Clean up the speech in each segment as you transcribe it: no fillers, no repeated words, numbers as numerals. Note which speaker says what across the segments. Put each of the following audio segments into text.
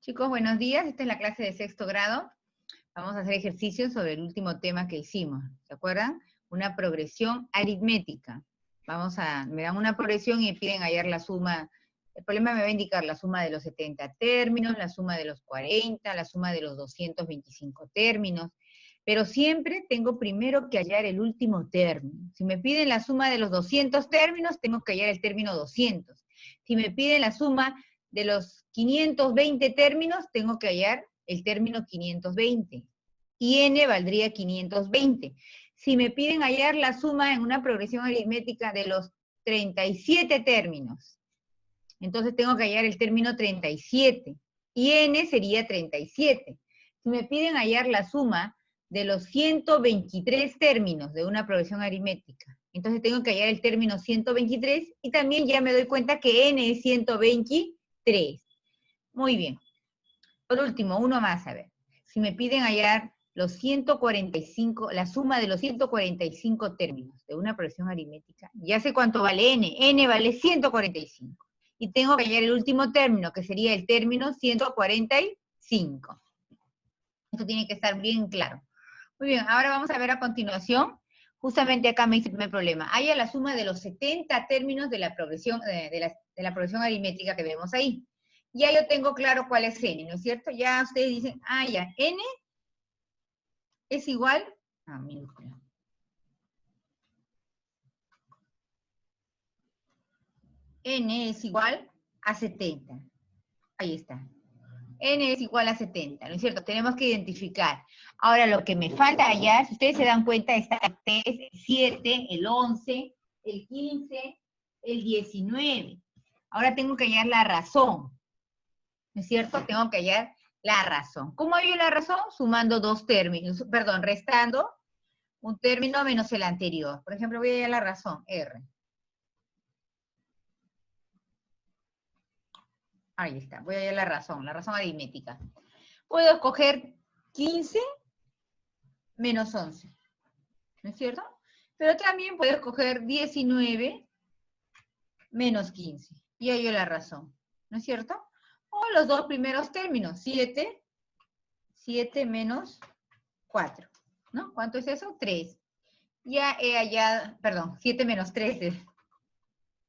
Speaker 1: Chicos, buenos días. Esta es la clase de sexto grado. Vamos a hacer ejercicios sobre el último tema que hicimos. ¿Se acuerdan? Una progresión aritmética. Me dan una progresión y me piden hallar la suma. El problema me va a indicar la suma de los 70 términos, la suma de los 40, la suma de los 225 términos. Pero siempre tengo primero que hallar el último término. Si me piden la suma de los 200 términos, tengo que hallar el término 200. Si me piden la suma de los 520 términos, tengo que hallar el término 520. Y n valdría 520. Si me piden hallar la suma en una progresión aritmética de los 37 términos, entonces tengo que hallar el término 37. Y n sería 37. Si me piden hallar la suma de los 123 términos de una progresión aritmética, entonces tengo que hallar el término 123, y también ya me doy cuenta que n es 123. Muy bien. Por último, uno más, a ver. Si me piden hallar los 145, la suma de los 145 términos de una progresión aritmética, ya sé cuánto vale n. n vale 145. Y tengo que hallar el último término, que sería el término 145. Esto tiene que estar bien claro. Muy bien, ahora vamos a ver a continuación. Justamente acá me dice el primer problema. Haya la suma de los 70 términos de la progresión, de la progresión aritmética que vemos ahí. Ya yo tengo claro cuál es n, ¿no es cierto? Ya ustedes dicen, ya, n es igual a minúscula. N es igual a 70. Ahí está. N es igual a 70, ¿no es cierto? Tenemos que identificar. Ahora, lo que me falta hallar, si ustedes se dan cuenta, está el 3, el 7, el 11, el 15, el 19. Ahora tengo que hallar la razón, ¿no es cierto? Tengo que hallar la razón. ¿Cómo hallo la razón? Sumando dos términos, perdón, restando un término menos el anterior. Por ejemplo, voy a hallar la razón, R. Ahí está, voy a hallar la razón aritmética. Puedo escoger 15 menos 11, ¿no es cierto? Pero también puedo escoger 19 menos 15, y hallo la razón, ¿no es cierto? O los dos primeros términos, 7 menos 4, ¿no? ¿Cuánto es eso? 3. Ya he hallado, perdón, 7 menos 3,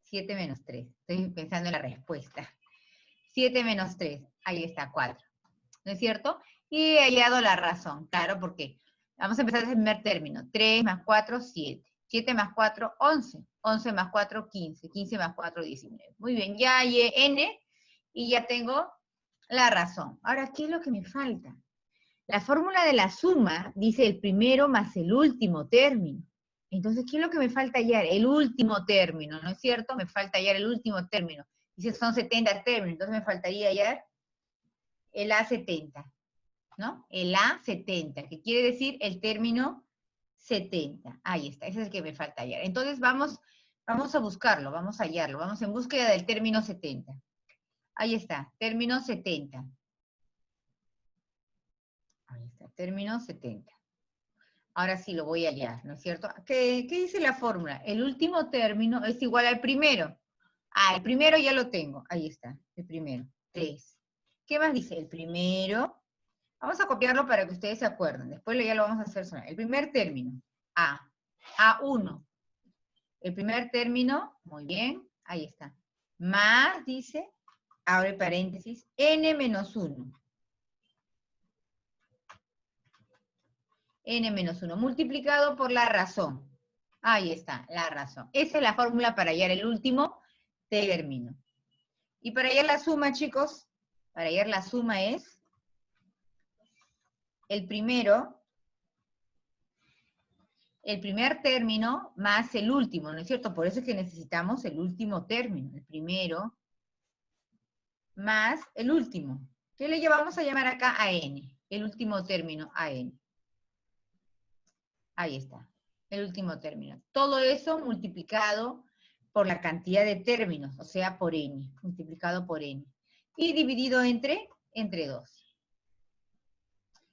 Speaker 1: 7 menos 3, estoy pensando en la respuesta. 7 menos 3, ahí está, 4, ¿no es cierto? Y he hallado la razón, claro, porque vamos a empezar desde el primer término. 3 más 4, 7. 7 más 4, 11. 11 más 4, 15. 15 más 4, 19. Muy bien, ya hallé n y ya tengo la razón. Ahora, ¿qué es lo que me falta? La fórmula de la suma dice el primero más el último término. Entonces, ¿qué es lo que me falta hallar? El último término, ¿no es cierto? Me falta hallar el último término. Dice, son 70 términos, entonces me faltaría hallar el A70, ¿no? El A70, que quiere decir el término 70. Ahí está, ese es el que me falta hallar. Entonces vamos a buscarlo, vamos a hallarlo, vamos en búsqueda del término 70. Ahí está, término 70. Ahí está, término 70. Ahora sí lo voy a hallar, ¿no es cierto? ¿Qué dice la fórmula? El último término es igual al primero. El primero ya lo tengo. Ahí está, el primero. 3. ¿Qué más dice? El primero. Vamos a copiarlo para que ustedes se acuerden. Después ya lo vamos a hacer sonar. El primer término. A1. El primer término, muy bien, ahí está. Más, dice, abre paréntesis, n menos 1. N menos 1, multiplicado por la razón. Ahí está, la razón. Esa es la fórmula para hallar el último término. Y para hallar la suma, chicos, para hallar la suma es el primer término más el último, ¿no es cierto? Por eso es que necesitamos el último término, el primero más el último. ¿Qué le vamos a llamar acá a n? El último término a n. Ahí está, el último término. Todo eso multiplicado por la cantidad de términos, o sea, por n, multiplicado por n. Y dividido entre 2.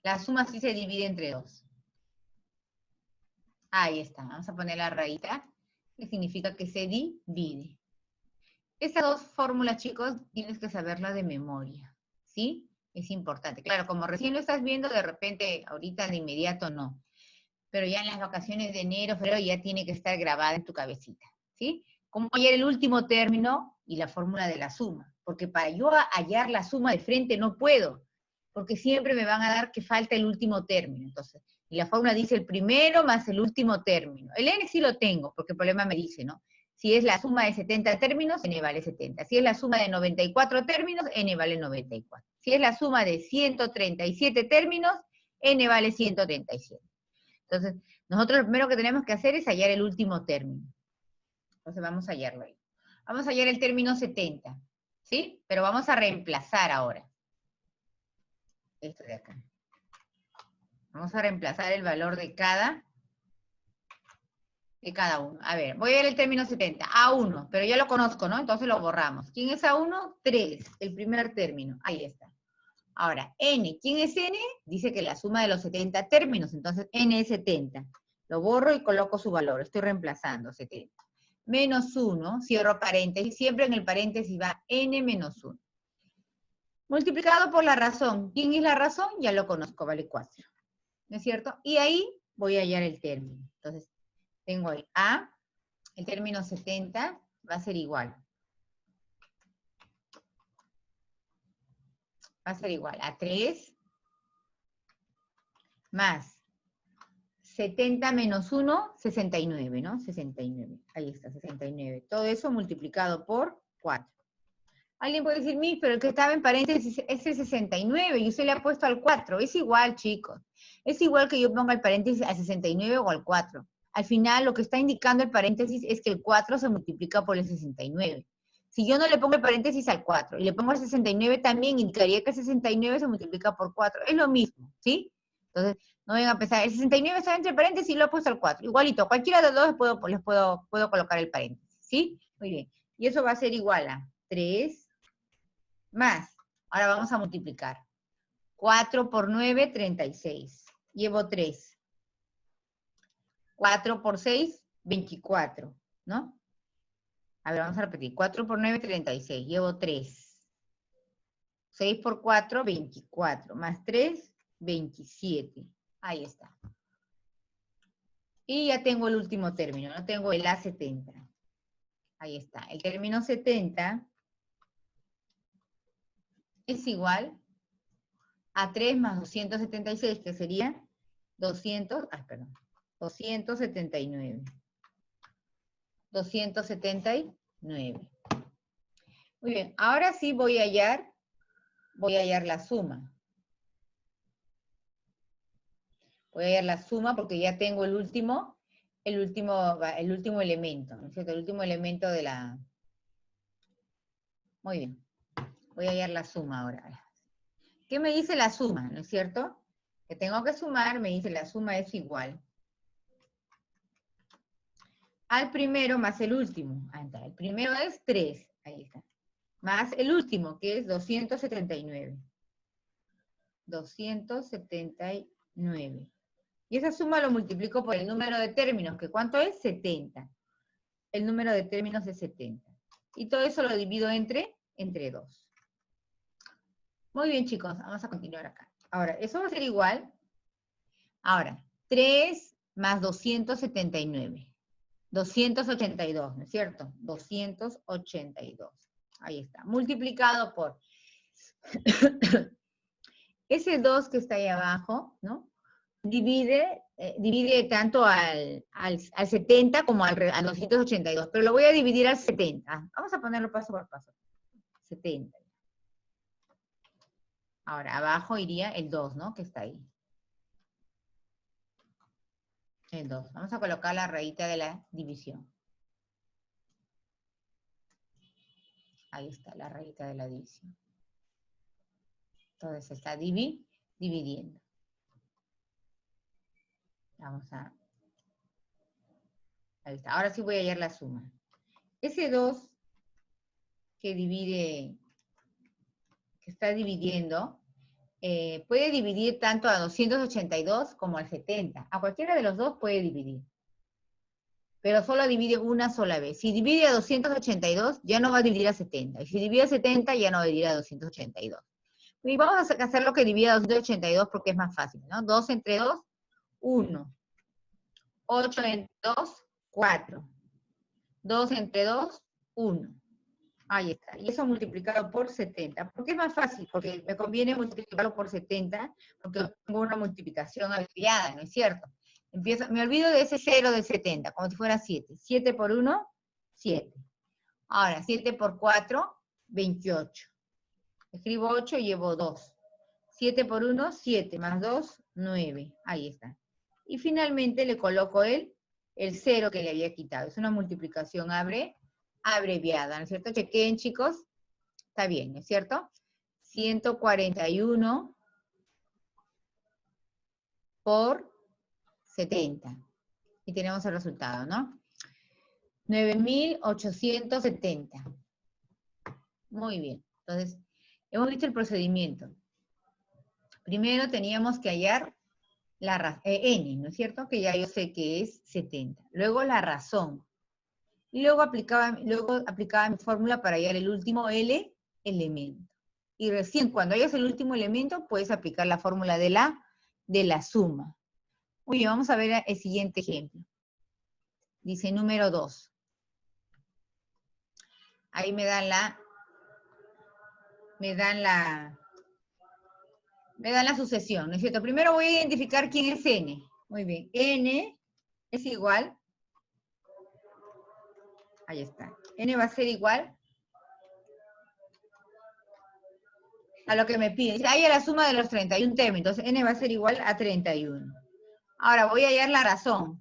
Speaker 1: La suma sí se divide entre 2. Ahí está, vamos a poner la rayita, que significa que se divide. Estas dos fórmulas, chicos, tienes que saberlas de memoria, ¿sí? Es importante. Claro, como recién lo estás viendo, de repente, ahorita de inmediato no. Pero ya en las vacaciones de enero, febrero, ya tiene que estar grabada en tu cabecita, ¿sí? Cómo hallar el último término y la fórmula de la suma. Porque para yo hallar la suma de frente no puedo, porque siempre me van a dar que falta el último término. Entonces, y la fórmula dice el primero más el último término. El n sí lo tengo, porque el problema me dice, ¿no? Si es la suma de 70 términos, n vale 70. Si es la suma de 94 términos, n vale 94. Si es la suma de 137 términos, n vale 137. Entonces, nosotros lo primero que tenemos que hacer es hallar el último término. Entonces vamos a hallarlo ahí. Vamos a hallar el término 70, ¿sí? Pero vamos a reemplazar ahora. Esto de acá. Vamos a reemplazar el valor de cada uno. A ver, voy a ver el término 70. A1, pero ya lo conozco, ¿no? Entonces lo borramos. ¿Quién es A1? 3, el primer término. Ahí está. Ahora, N. ¿Quién es N? Dice que la suma de los 70 términos. Entonces, N es 70. Lo borro y coloco su valor. Estoy reemplazando 70. Menos 1, cierro paréntesis. Siempre en el paréntesis va N menos 1. Multiplicado por la razón. ¿Quién es la razón? Ya lo conozco, vale 4. ¿No es cierto? Y ahí voy a hallar el término. Entonces, tengo ahí A, el término 70 va a ser igual. Va a ser igual a 3 más 70 menos 1, 69, ¿no? 69. Ahí está, 69. Todo eso multiplicado por 4. Alguien puede decir, Miss, pero el que estaba en paréntesis es el 69 y usted le ha puesto al 4. Es igual, chicos. Es igual que yo ponga el paréntesis al 69 o al 4. Al final, lo que está indicando el paréntesis es que el 4 se multiplica por el 69. Si yo no le pongo el paréntesis al 4 y le pongo el 69, también indicaría que el 69 se multiplica por 4. Es lo mismo, ¿sí? Entonces, no vengan a pensar, el 69 está entre paréntesis y lo he puesto al 4. Igualito, cualquiera de los dos les puedo colocar el paréntesis, ¿sí? Muy bien. Y eso va a ser igual a 3 más. Ahora vamos a multiplicar. 4 por 9, 36. Llevo 3. 4 por 6, 24, ¿no? A ver, vamos a repetir. 4 por 9, 36. Llevo 3. 6 por 4, 24. Más 3, 27. Ahí está. Y ya tengo el último término, ¿no? Tengo el A70. Ahí está. El término 70 es igual a 3 más 276, que sería 279. 279. Muy bien, ahora sí voy a hallar la suma. Voy a hallar la suma porque ya tengo el último elemento, ¿no es cierto? El último elemento de la... Muy bien. Voy a hallar la suma ahora. ¿Qué me dice la suma, no es cierto? Que tengo que sumar, me dice la suma es igual al primero más el último. Ahí está. El primero es 3, ahí está. Más el último, que es 279. 279. Y esa suma lo multiplico por el número de términos, que ¿cuánto es? 70. El número de términos es 70. Y todo eso lo divido entre 2. Muy bien, chicos, vamos a continuar acá. Ahora, eso va a ser igual. Ahora, 3 más 279. 282, ¿no es cierto? 282. Ahí está. Multiplicado por ese 2 que está ahí abajo, ¿no? Divide tanto al 70 como al 282, pero lo voy a dividir al 70. Vamos a ponerlo paso por paso. 70. Ahora, abajo iría el 2, ¿no? Que está ahí. El 2. Vamos a colocar la rayita de la división. Ahí está, la rayita de la división. Entonces se está dividiendo. Vamos a... Ahí está. Ahora sí voy a hallar la suma. Ese 2 que está dividiendo, puede dividir tanto a 282 como al 70. A cualquiera de los dos puede dividir. Pero solo divide una sola vez. Si divide a 282, ya no va a dividir a 70. Y si divide a 70, ya no va a dividir a 282. Y vamos a hacer lo que divida 282 porque es más fácil, ¿no? 2 entre 2, 1. 8 entre 2, 4. 2 entre 2, 1. Ahí está. Y eso multiplicado por 70. ¿Por qué es más fácil? Porque me conviene multiplicarlo por 70, porque tengo una multiplicación abreviada, ¿no es cierto? Me olvido de ese 0 de 70, como si fuera 7. 7 por 1, 7. Ahora, 7 por 4, 28. Escribo 8 y llevo 2. 7 por 1, 7, más 2, 9. Ahí está. Y finalmente le coloco el 0 que le había quitado. Es una multiplicación abreviada, ¿no es cierto? Chequen, chicos. Está bien, ¿no es cierto? 141 por 70. Y tenemos el resultado, ¿no? 9.870. Muy bien. Entonces, hemos visto el procedimiento. Primero teníamos que hallar la n, ¿no es cierto? Que ya yo sé que es 70. Luego la razón. Y luego aplicaba mi fórmula para hallar el último L elemento. Y recién cuando hayas el último elemento, puedes aplicar la fórmula de la suma. Muy bien, vamos a ver el siguiente ejemplo. Dice número 2. Ahí me dan la sucesión, ¿no es cierto? Primero voy a identificar quién es n. Muy bien, n es igual, ahí está, n va a ser igual a lo que me piden. Dice, ahí a la suma de los 31 términos, entonces n va a ser igual a 31. Ahora voy a hallar la razón.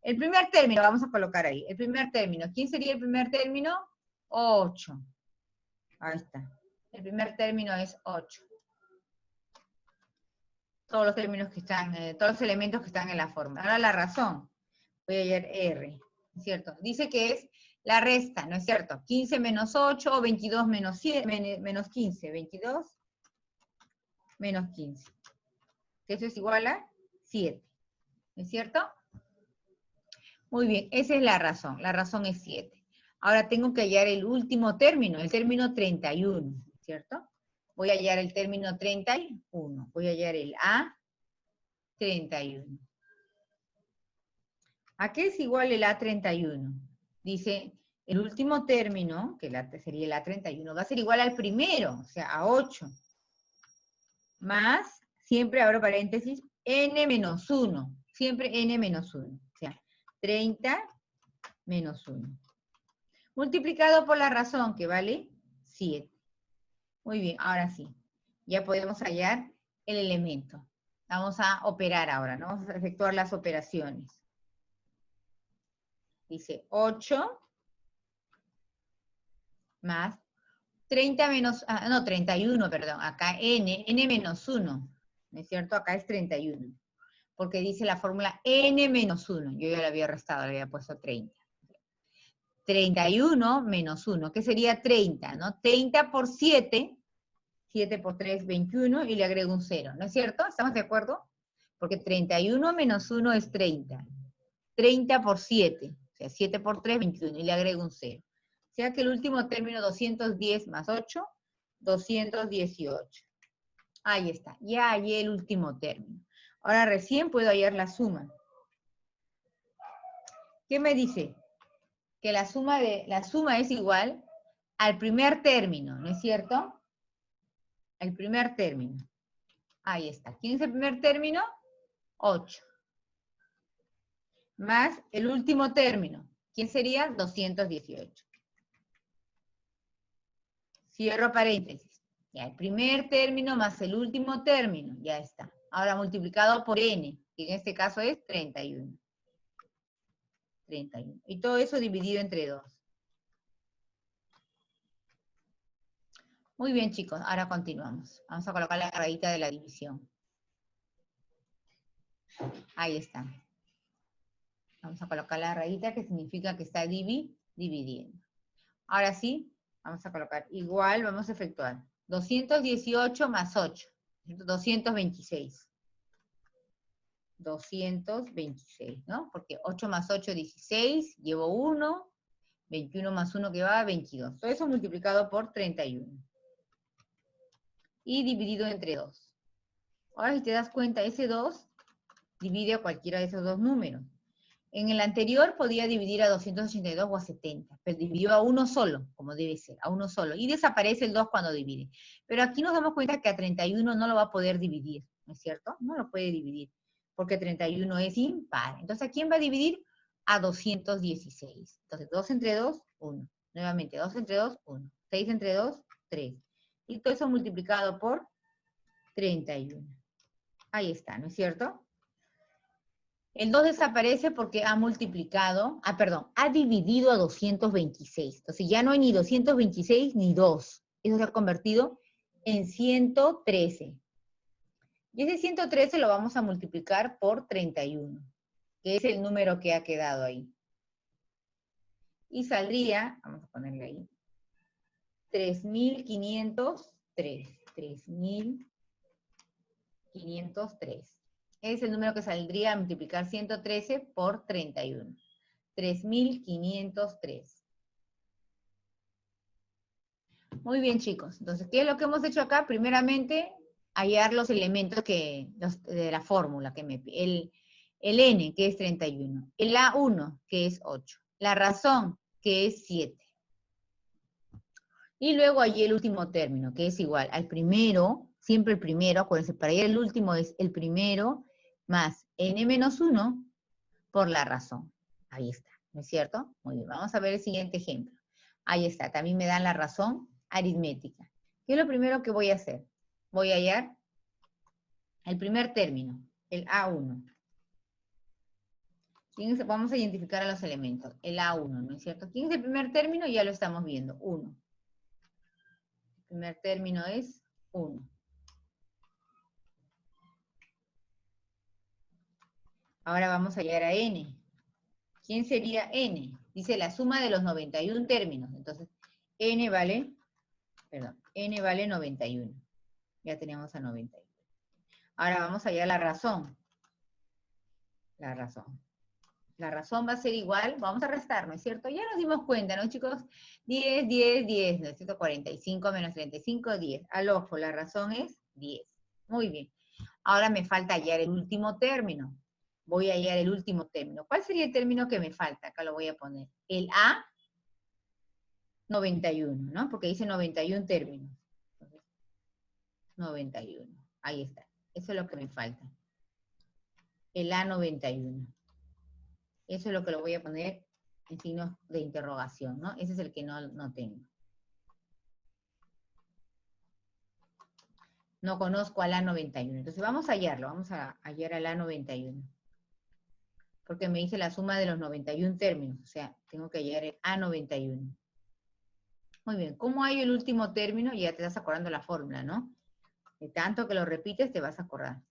Speaker 1: El primer término, vamos a colocar ahí, el primer término. ¿Quién sería el primer término? 8. Ahí está. El primer término es 8. Todos los términos que están, todos los elementos que están en la forma. Ahora la razón. Voy a hallar R, ¿cierto? Dice que es la resta, ¿no es cierto? 15 menos 8 o 22 menos 15. 22 menos 15. Que eso es igual a 7. ¿No es cierto? Muy bien, esa es la razón. La razón es 7. Ahora tengo que hallar el último término, el término 31, ¿cierto? Voy a hallar el término 31. Voy a hallar el A31. ¿A qué es igual el A31? Dice, el último término, que sería el A31, va a ser igual al primero, o sea, a 8. Más, siempre abro paréntesis, n menos 1. Siempre n menos 1. O sea, 30 menos 1. Multiplicado por la razón, que vale 7. Muy bien, ahora sí. Ya podemos hallar el elemento. Vamos a operar ahora, ¿no? Vamos a efectuar las operaciones. Dice 8 más 30 menos, no, 31, perdón. Acá n menos 1. ¿No es cierto? Acá es 31. Porque dice la fórmula n menos 1. Yo ya le había restado, le había puesto 30. 31 menos 1, ¿qué sería 30? ¿No? 30 por 7, 7 por 3, 21, y le agrego un 0, ¿no es cierto? ¿Estamos de acuerdo? Porque 31 menos 1 es 30. 30 por 7, o sea, 7 por 3, 21, y le agrego un 0. O sea que el último término, 210 más 8, 218. Ahí está, ya hallé el último término. Ahora recién puedo hallar la suma. ¿Qué me dice? Que la suma es igual al primer término, ¿no es cierto? El primer término. Ahí está. ¿Quién es el primer término? 8. Más el último término. ¿Quién sería? 218. Cierro paréntesis. Ya, el primer término más el último término. Ya está. Ahora multiplicado por n, que en este caso es 31. 31. Y todo eso dividido entre 2. Muy bien, chicos. Ahora continuamos. Vamos a colocar la rayita de la división. Ahí está. Vamos a colocar la rayita que significa que está dividiendo. Ahora sí, vamos a colocar igual, vamos a efectuar 218 más 8, 226. 226, ¿no? Porque 8 más 8, 16, llevo 1, 21 más 1 que va, 22. Todo eso multiplicado por 31. y dividido entre 2. Ahora si te das cuenta, ese 2 divide a cualquiera de esos dos números. En el anterior podía dividir a 282 o a 70, pero dividió a uno solo, como debe ser, a uno solo. Y desaparece el 2 cuando divide. Pero aquí nos damos cuenta que a 31 no lo va a poder dividir, ¿no es cierto? No lo puede dividir, porque 31 es impar. Entonces, ¿a quién va a dividir? A 216. Entonces, 2 entre 2, 1. Nuevamente, 2 entre 2, 1. 6 entre 2, 3. Y todo eso multiplicado por 31. Ahí está, ¿no es cierto? El 2 desaparece porque ha multiplicado, ha dividido a 226. Entonces ya no hay ni 226 ni 2. Eso se ha convertido en 113. Y ese 113 lo vamos a multiplicar por 31, que es el número que ha quedado ahí. Y saldría, vamos a ponerle ahí, 3.503. 3.503. Es el número que saldría a multiplicar 113 por 31. 3.503. Muy bien, chicos. Entonces, ¿qué es lo que hemos hecho acá? Primeramente, hallar los elementos de la fórmula que me pide. El n, que es 31. El a1, que es 8. La razón, que es 7. Y luego allí el último término, que es igual al primero, siempre el primero, acuérdense, para hallar el último es el primero más n menos 1 por la razón. Ahí está, ¿no es cierto? Muy bien, vamos a ver el siguiente ejemplo. Ahí está, también me dan la razón aritmética. ¿Qué es lo primero que voy a hacer? Voy a hallar el primer término, el A1. Vamos a identificar a los elementos, el A1, ¿no es cierto? ¿Quién es el primer término? Ya lo estamos viendo, 1. El primer término es 1. Ahora vamos a hallar a N. ¿Quién sería N? Dice la suma de los 91 términos. Entonces, N vale 91. Ya tenemos a 91. Ahora vamos a hallar la razón. La razón. La razón va a ser igual, vamos a restar, ¿no es cierto? Ya nos dimos cuenta, ¿no, chicos? 10, 10, 10, ¿no es cierto? 45 menos 35, 10. Al ojo, la razón es 10. Muy bien. Ahora me falta hallar el último término. Voy a hallar el último término. ¿Cuál sería el término que me falta? Acá lo voy a poner. El A 91, ¿no? Porque dice 91 términos. Entonces, 91. Ahí está. Eso es lo que me falta. El A91. Eso es lo que lo voy a poner en signos de interrogación, ¿no? Ese es el que no tengo. No conozco al A91. Entonces vamos a hallarlo. Vamos a hallar al A91. Porque me dice la suma de los 91 términos. O sea, tengo que hallar el A91. Muy bien. ¿Cómo hay el último término? Ya te estás acordando la fórmula, ¿no? De tanto que lo repites, te vas a acordar.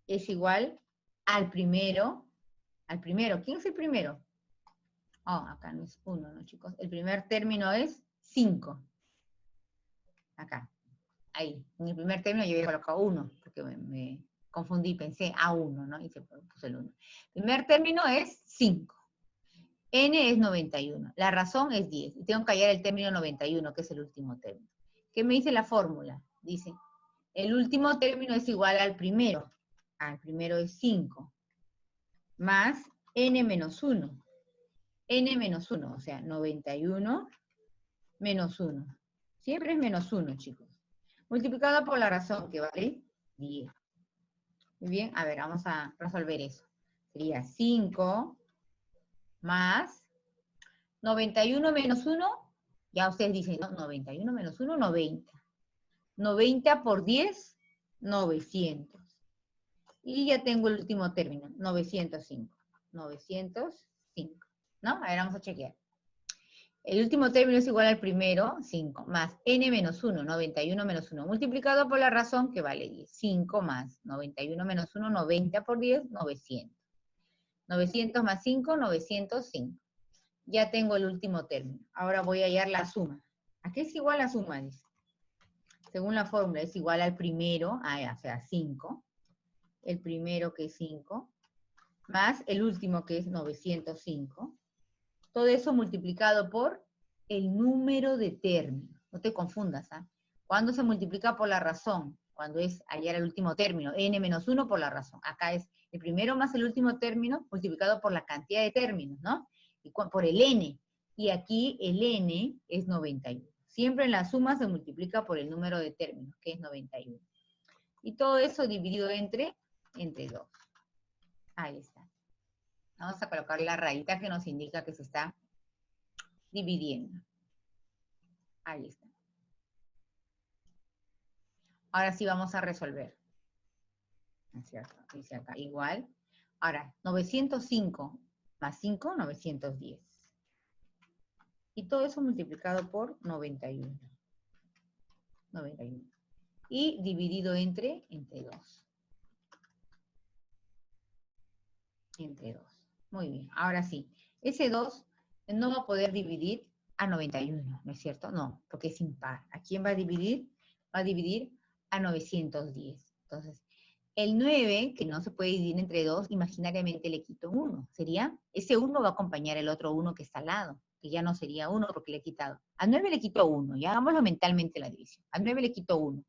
Speaker 1: Es igual al primero. Al primero. ¿Quién es el primero? Oh, acá no es 1, ¿no, chicos? El primer término es 5. Acá. Ahí. En el primer término yo había colocado 1, porque me confundí, pensé A1, ¿no? Y se puso el 1. El primer término es 5. N es 91. La razón es 10. Y tengo que hallar el término 91, que es el último término. ¿Qué me dice la fórmula? Dice, el último término es igual al primero. El primero es 5. Más N menos 1. N menos 1, o sea, 91 menos 1. Siempre es menos 1, chicos. Multiplicado por la razón, que vale 10. Muy bien, a ver, vamos a resolver eso. Sería 5 más 91 menos 1, ya ustedes dicen, ¿no? 91 menos 1, 90. 90 por 10, 900. Y ya tengo el último término, 905. 905, ¿no? A ver, vamos a chequear. El último término es igual al primero, 5, más n menos 1, 91 menos 1, multiplicado por la razón, que vale 10. 5 más 91 menos 1, 90 por 10, 900. 900 más 5, 905. Ya tengo el último término. Ahora voy a hallar la suma. ¿A qué es igual la suma? Dice. Según la fórmula, es igual al primero, o sea, 5. El primero, que es 5, más el último, que es 905. Todo eso multiplicado por el número de términos. No te confundas, ¿ah? ¿Cuándo se multiplica por la razón? Cuando es hallar el último término, n menos 1 por la razón. Acá es el primero más el último término multiplicado por la cantidad de términos, ¿no? Y por el n. Y aquí el n es 91. Siempre en la suma se multiplica por el número de términos, que es 91. Y todo eso dividido entre 2. Ahí está. Vamos a colocar la rayita que nos indica que se está dividiendo. Ahí está. Ahora sí vamos a resolver. ¿No es cierto? Dice acá, igual. Ahora, 905 más 5, 910. Y todo eso multiplicado por 91. 91. Y dividido entre 2. Entre 2. Muy bien. Ahora sí. Ese 2 no va a poder dividir a 91, ¿no es cierto? No, porque es impar. ¿A quién va a dividir? Va a dividir a 910. Entonces, el 9, que no se puede dividir entre 2, imaginariamente le quito 1. Sería, ese 1 va a acompañar el otro 1 que está al lado, que ya no sería 1 porque le he quitado. Al 9 le quito 1, y hagámoslo mentalmente la división. Al 9 le quito 1.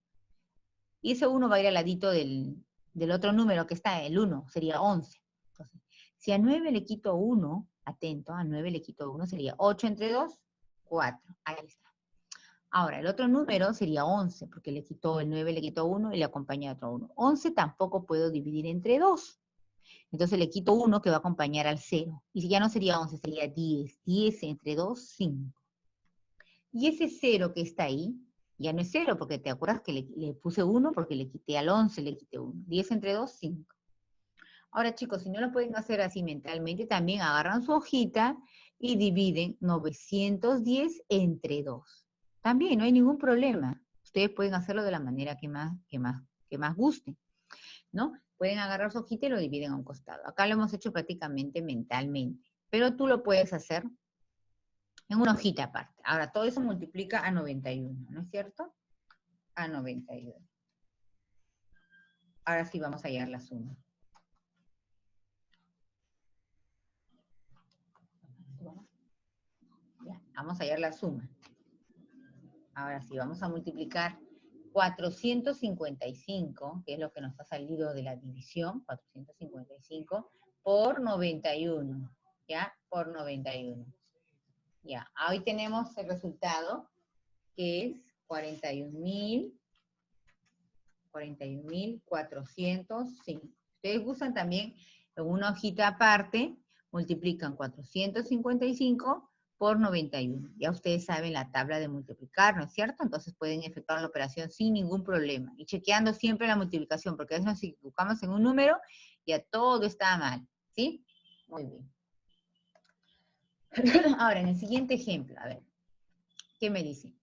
Speaker 1: Y ese 1 va a ir al ladito del otro número que está, el 1, sería 11. Entonces, si a 9 le quito 1, atento, a 9 le quito 1, sería 8 entre 2, 4. Ahí está. Ahora, el otro número sería 11, porque el 9 le quitó 1 y le acompaña otro 1. 11 tampoco puedo dividir entre 2. Entonces le quito 1 que va a acompañar al 0. Y si ya no sería 11, sería 10. 10 entre 2, 5. Y ese 0 que está ahí, ya no es 0, porque te acuerdas que le puse 1 porque le quité al 11, le quité 1. 10 entre 2, 5. Ahora, chicos, si no lo pueden hacer así mentalmente, también agarran su hojita y dividen 910 entre 2. También no hay ningún problema. Ustedes pueden hacerlo de la manera que más guste, ¿no? Pueden agarrar su hojita y lo dividen a un costado. Acá lo hemos hecho prácticamente mentalmente, pero tú lo puedes hacer en una hojita aparte. Ahora, todo eso multiplica a 91, ¿no es cierto? A 91. Ahora sí vamos a hallar la suma. Ya, vamos a hallar la suma. Ahora sí, vamos a multiplicar 455, que es lo que nos ha salido de la división, 455, por 91, ¿ya? Por 91. Ya, hoy tenemos el resultado, que es 41.405. Ustedes usan también en una hojita aparte, multiplican 455 por 91. Ya ustedes saben la tabla de multiplicar, ¿no es cierto? Entonces pueden efectuar la operación sin ningún problema. Y chequeando siempre la multiplicación, porque a veces nos equivocamos en un número y ya todo está mal, ¿sí? Muy bien. Ahora, en el siguiente ejemplo, a ver, ¿qué me dice?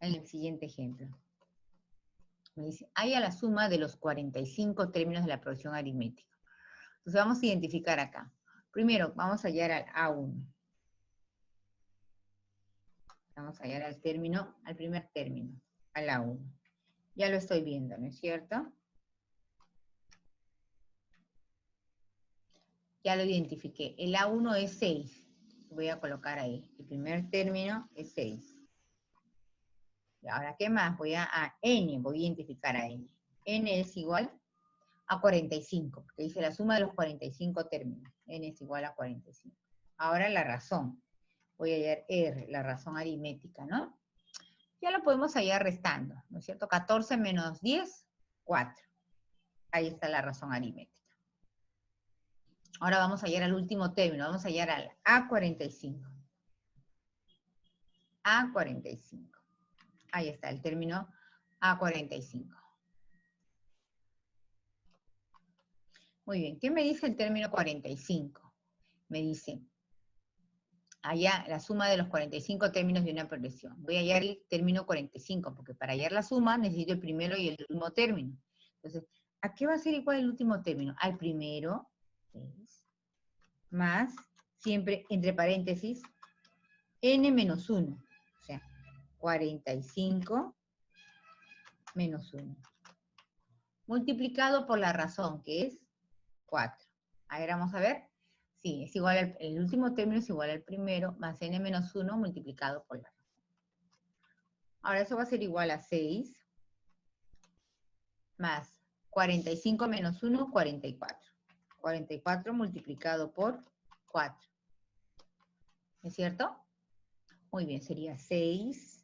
Speaker 1: En el siguiente ejemplo. Me dice, haya la suma de los 45 términos de la progresión aritmética. Entonces vamos a identificar acá. Primero, vamos a hallar al A1. Vamos a hallar al primer término, al A1. Ya lo estoy viendo, ¿no es cierto? Ya lo identifiqué. El A1 es 6. Voy a colocar ahí. El primer término es 6. Y ahora, ¿qué más? Voy a N, voy a identificar a N. N es igual a 45, porque dice la suma de los 45 términos. N es igual a 45. Ahora la razón. Voy a hallar R, la razón aritmética, ¿no? Ya lo podemos hallar restando, ¿no es cierto? 14 menos 10, 4. Ahí está la razón aritmética. Ahora vamos a hallar al último término, vamos a hallar al A45. A45. Ahí está el término A45. Muy bien, ¿qué me dice el término 45? Me dice, allá la suma de los 45 términos de una progresión. Voy a hallar el término 45, porque para hallar la suma necesito el primero y el último término. Entonces, ¿a qué va a ser igual el último término? Al primero, 6, más, siempre entre paréntesis, n menos 1. O sea, 45 menos 1. Multiplicado por la razón, que es 4. A ver, vamos a ver. Sí, es igual el último término es igual al primero, más n menos 1 multiplicado por la razón. Ahora eso va a ser igual a 6 más 45 menos 1, 44. 44 multiplicado por 4. ¿Es cierto? Muy bien, sería 6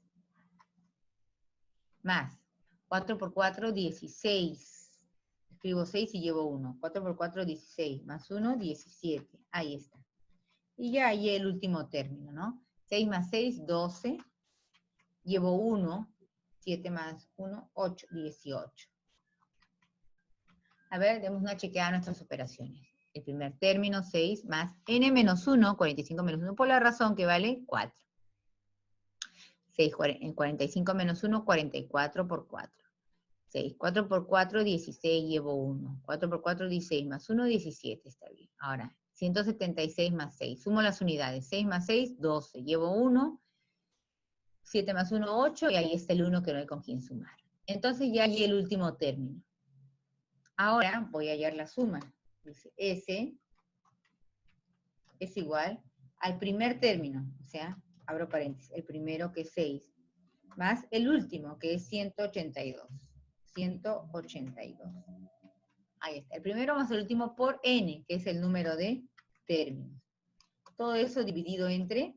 Speaker 1: más 4 por 4, 16. Escribo 6 y llevo 1. 4 por 4, 16. Más 1, 17. Ahí está. Y ya ahí el último término, ¿no? 6 más 6, 12. Llevo 1. 7 más 1, 8, 18. A ver, demos una chequeada a nuestras operaciones. El primer término, 6 más n menos 1, 45 menos 1, por la razón que vale 4. 6, 45 menos 1, 44 por 4. 6, 4 por 4, 16, llevo 1. 4 por 4, 16, más 1, 17, está bien. Ahora, 176 más 6. Sumo las unidades. 6 más 6, 12. Llevo 1. 7 más 1, 8, y ahí está el 1 que no hay con quién sumar. Entonces ya hay el último término. Ahora voy a hallar la suma. Dice S es igual al primer término, o sea, abro paréntesis, el primero que es 6, más el último que es 182. 182. Ahí está, el primero más el último por n, que es el número de términos. Todo eso dividido entre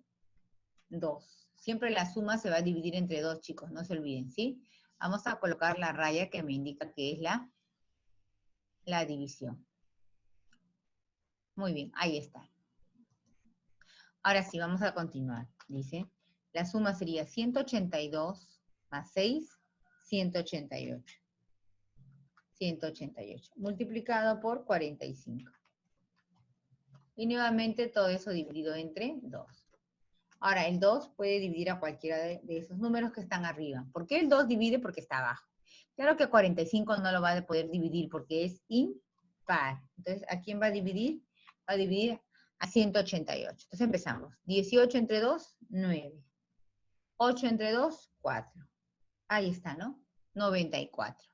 Speaker 1: 2. Siempre la suma se va a dividir entre 2, chicos, no se olviden, ¿sí? Vamos a colocar la raya que me indica que es la división. Muy bien, ahí está. Ahora sí, vamos a continuar. Dice, la suma sería 182 más 6, 188. 188, multiplicado por 45. Y nuevamente todo eso dividido entre 2. Ahora, el 2 puede dividir a cualquiera de esos números que están arriba. ¿Por qué el 2 divide? Porque está abajo. Claro que 45 no lo va a poder dividir porque es impar. Entonces, ¿a quién va a dividir? Va a dividir a 188. Entonces empezamos. 18 entre 2, 9. 8 entre 2, 4. Ahí está, ¿no? 94.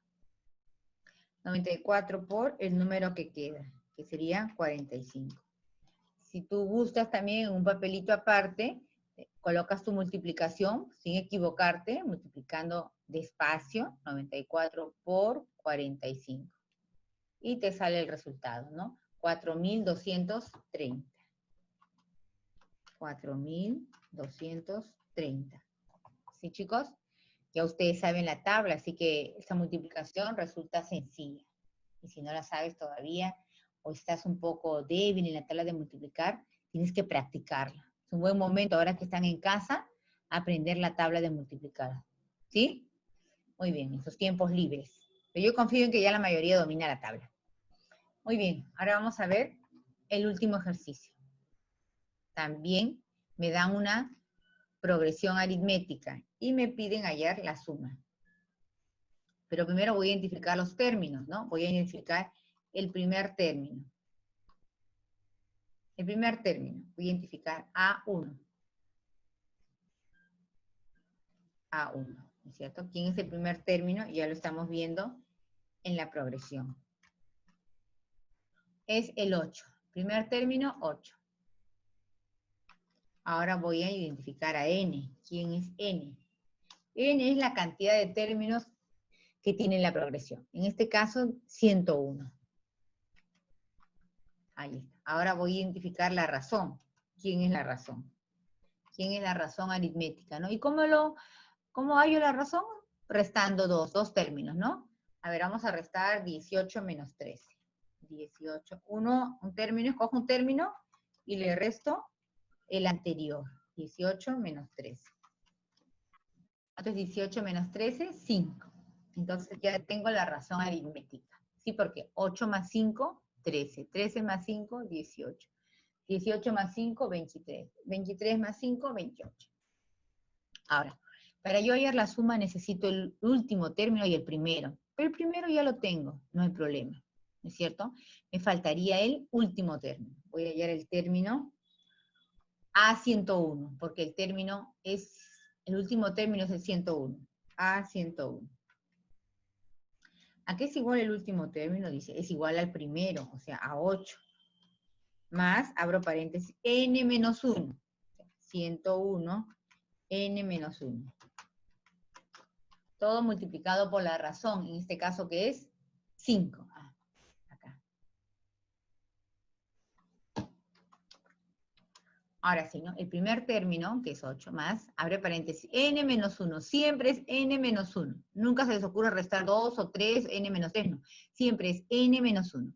Speaker 1: 94 por el número que queda, que sería 45. Si tú gustas también en un papelito aparte, colocas tu multiplicación sin equivocarte, multiplicando despacio, 94 por 45. Y te sale el resultado, ¿no? 4.230. 4.230. ¿Sí, chicos? Ya ustedes saben la tabla, así que esta multiplicación resulta sencilla. Y si no la sabes todavía, o estás un poco débil en la tabla de multiplicar, tienes que practicarla. Es un buen momento, ahora que están en casa, aprender la tabla de multiplicar. ¿Sí? Muy bien, en sus tiempos libres. Pero yo confío en que ya la mayoría domina la tabla. Muy bien, ahora vamos a ver el último ejercicio. También me dan una progresión aritmética y me piden hallar la suma. Pero primero voy a identificar los términos, ¿no? Voy a identificar el primer término. El primer término, voy a identificar A1. A1, ¿no es cierto? ¿Quién es el primer término? Ya lo estamos viendo en la progresión. Es el 8. Primer término, 8. Ahora voy a identificar a N. ¿Quién es N? N es la cantidad de términos que tiene la progresión. En este caso, 101. Ahí está. Ahora voy a identificar la razón. ¿Quién es la razón? ¿Quién es la razón aritmética, ¿no? ¿Y cómo hallo la razón? Restando dos términos, ¿no? A ver, vamos a restar 18 menos 13. 18. Un término, escojo un término y le resto el anterior. 18 menos 13. Entonces 18 menos 13, 5. Entonces ya tengo la razón aritmética. ¿Sí? Porque 8 más 5, 13. 13 más 5, 18. 18 más 5, 23. 23 más 5, 28. Ahora, para yo hallar la suma necesito el último término y el primero. Pero el primero ya lo tengo, no hay problema. ¿No es cierto? Me faltaría el último término. Voy a hallar el término A101, porque el último término es el 101. A101. ¿A qué es igual el último término? Dice, es igual al primero, o sea, a 8. Más, abro paréntesis, n menos 1. 101, n menos 1. Todo multiplicado por la razón, en este caso que es 5. Acá. Ahora sí, ¿no? El primer término, que es 8 más, abre paréntesis, n menos 1. Siempre es n menos 1. Nunca se les ocurre restar 2 o 3, n menos 3, no. Siempre es n menos 1.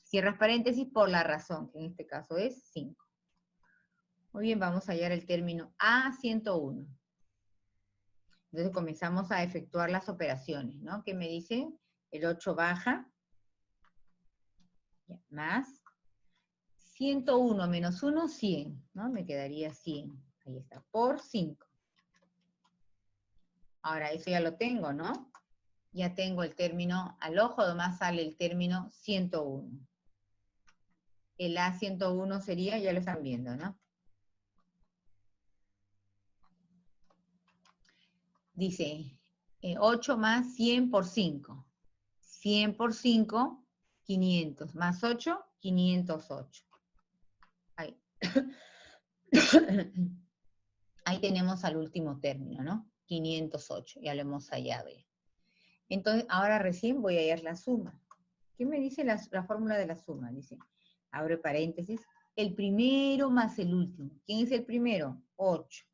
Speaker 1: Cierras paréntesis por la razón, que en este caso es 5. Muy bien, vamos a hallar el término A101. Entonces comenzamos a efectuar las operaciones, ¿no? ¿Qué me dice? El 8 baja, más 101 menos 1, 100, ¿no? Me quedaría 100. Ahí está, por 5. Ahora, eso ya lo tengo, ¿no? Ya tengo el término, al ojo nomás sale el término 101. El A101 sería, ya lo están viendo, ¿no? Dice, 8 más 100 por 5. 100 por 5, 500. Más 8, 508. Ahí. Ahí tenemos al último término, ¿no? 508, ya lo hemos hallado ya. Entonces, ahora recién voy a hallar la suma. ¿Qué me dice la fórmula de la suma? Dice, abre paréntesis, el primero más el último. ¿Quién es el primero? 8.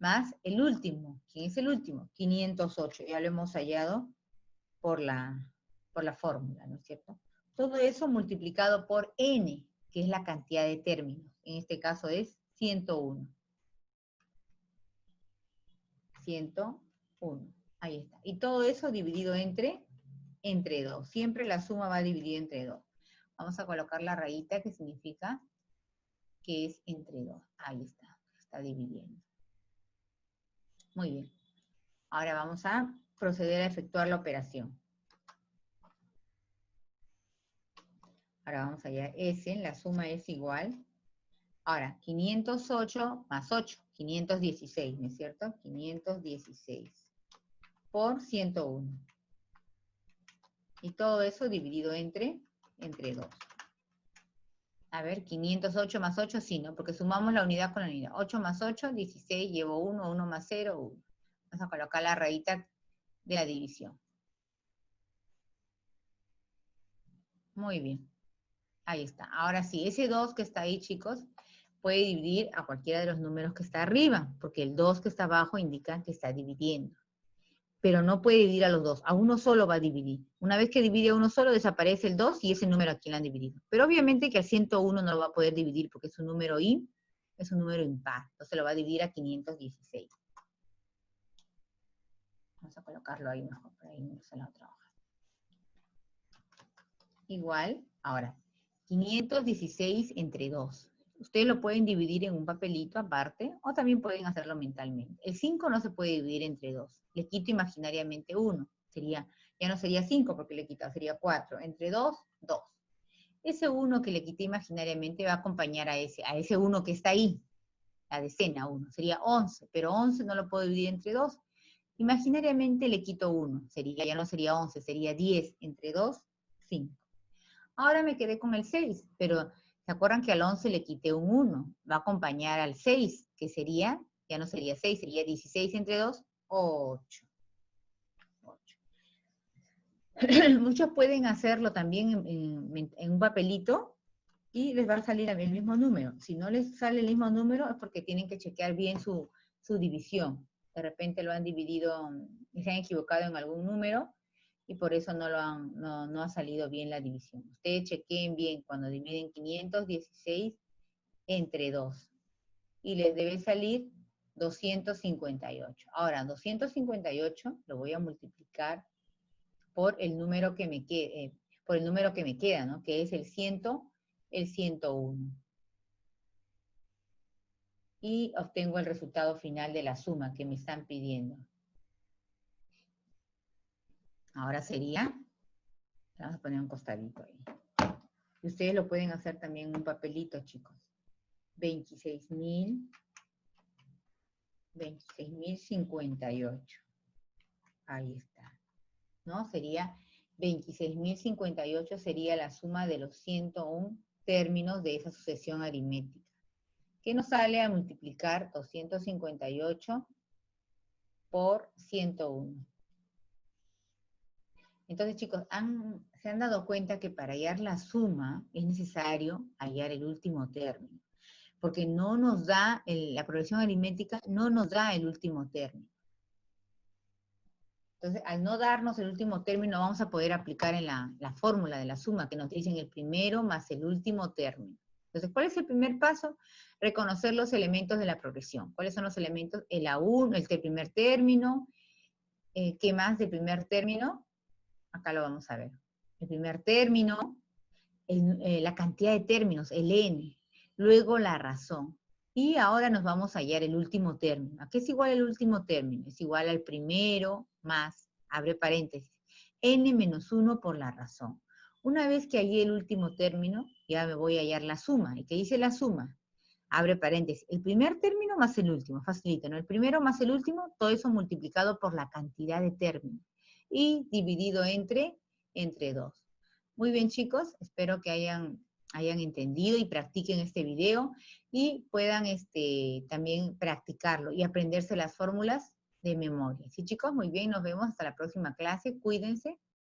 Speaker 1: Más el último. ¿Quién es el último? 508. Ya lo hemos hallado por la fórmula, ¿no es cierto? Todo eso multiplicado por n, que es la cantidad de términos. En este caso es 101. 101. Ahí está. Y todo eso dividido entre 2. Siempre la suma va dividida entre 2. Vamos a colocar la rayita que significa que es entre 2. Ahí está. Está dividiendo. Muy bien. Ahora vamos a proceder a efectuar la operación. Ahora vamos allá. La suma es igual. Ahora, 508 más 8. 516, ¿no es cierto? 516 por 101. Y todo eso dividido entre 2. A ver, 508 más 8, sí, ¿no? Porque sumamos la unidad con la unidad. 8 más 8, 16, llevo 1, 1 más 0, 1. Vamos a colocar la rayita de la división. Muy bien. Ahí está. Ahora sí, ese 2 que está ahí, chicos, puede dividir a cualquiera de los números que está arriba, porque el 2 que está abajo indica que está dividiendo. Pero no puede dividir a los dos, a uno solo va a dividir. Una vez que divide a uno solo, desaparece el 2 y ese número aquí lo han dividido. Pero obviamente que al 101 no lo va a poder dividir porque es un número es un número impar, entonces lo va a dividir a 516. Vamos a colocarlo ahí mejor, por ahí no se la otra hoja. Igual, ahora, 516 entre 2. Ustedes lo pueden dividir en un papelito aparte, o también pueden hacerlo mentalmente. El 5 no se puede dividir entre 2. Le quito imaginariamente 1. Ya no sería 5 porque le quito, sería 4. Entre 2, 2. Ese 1 que le quité imaginariamente va a acompañar a ese 1 que está ahí. La decena 1. Sería 11, pero 11 no lo puedo dividir entre 2. Imaginariamente le quito 1. Ya no sería 11, sería 10. Entre 2, 5. Ahora me quedé con el 6, pero ¿se acuerdan que al 11 le quité un 1? Va a acompañar al 6, que sería, ya no sería 6, sería 16 entre 2, 8. Muchos pueden hacerlo también en un papelito y les va a salir el mismo número. Si no les sale el mismo número es porque tienen que chequear bien su división. De repente lo han dividido y se han equivocado en algún número, y por eso no ha salido bien la división. Ustedes chequeen bien cuando dividen 516 entre 2. Y les debe salir 258. Ahora, 258 lo voy a multiplicar por el número que me queda, ¿no? Que es el 101. Y obtengo el resultado final de la suma que me están pidiendo. Ahora sería, vamos a poner un costadito ahí. Y ustedes lo pueden hacer también en un papelito, chicos. 26.058. Ahí está. ¿No? Sería 26.058 sería la suma de los 101 términos de esa sucesión aritmética. ¿Qué nos sale a multiplicar 258 por 101. Entonces, chicos, se han dado cuenta que para hallar la suma es necesario hallar el último término, porque no nos da, la progresión aritmética no nos da el último término. Entonces, al no darnos el último término, vamos a poder aplicar en la fórmula de la suma, que nos dicen el primero más el último término. Entonces, ¿cuál es el primer paso? Reconocer los elementos de la progresión. ¿Cuáles son los elementos? El A1, el del primer término. ¿Qué más del primer término? Acá lo vamos a ver. El primer término, la cantidad de términos, el n, luego la razón. Y ahora nos vamos a hallar el último término. ¿A qué es igual el último término? Es igual al primero más, abre paréntesis, n menos 1 por la razón. Una vez que hallé el último término, ya me voy a hallar la suma. ¿Y qué dice la suma? Abre paréntesis, el primer término más el último, facilita, ¿no? El primero más el último, todo eso multiplicado por la cantidad de términos. Y dividido entre 2. Muy bien, chicos, espero que hayan entendido y practiquen este video y puedan también practicarlo y aprenderse las fórmulas de memoria. ¿Sí, chicos? Muy bien, nos vemos hasta la próxima clase. Cuídense.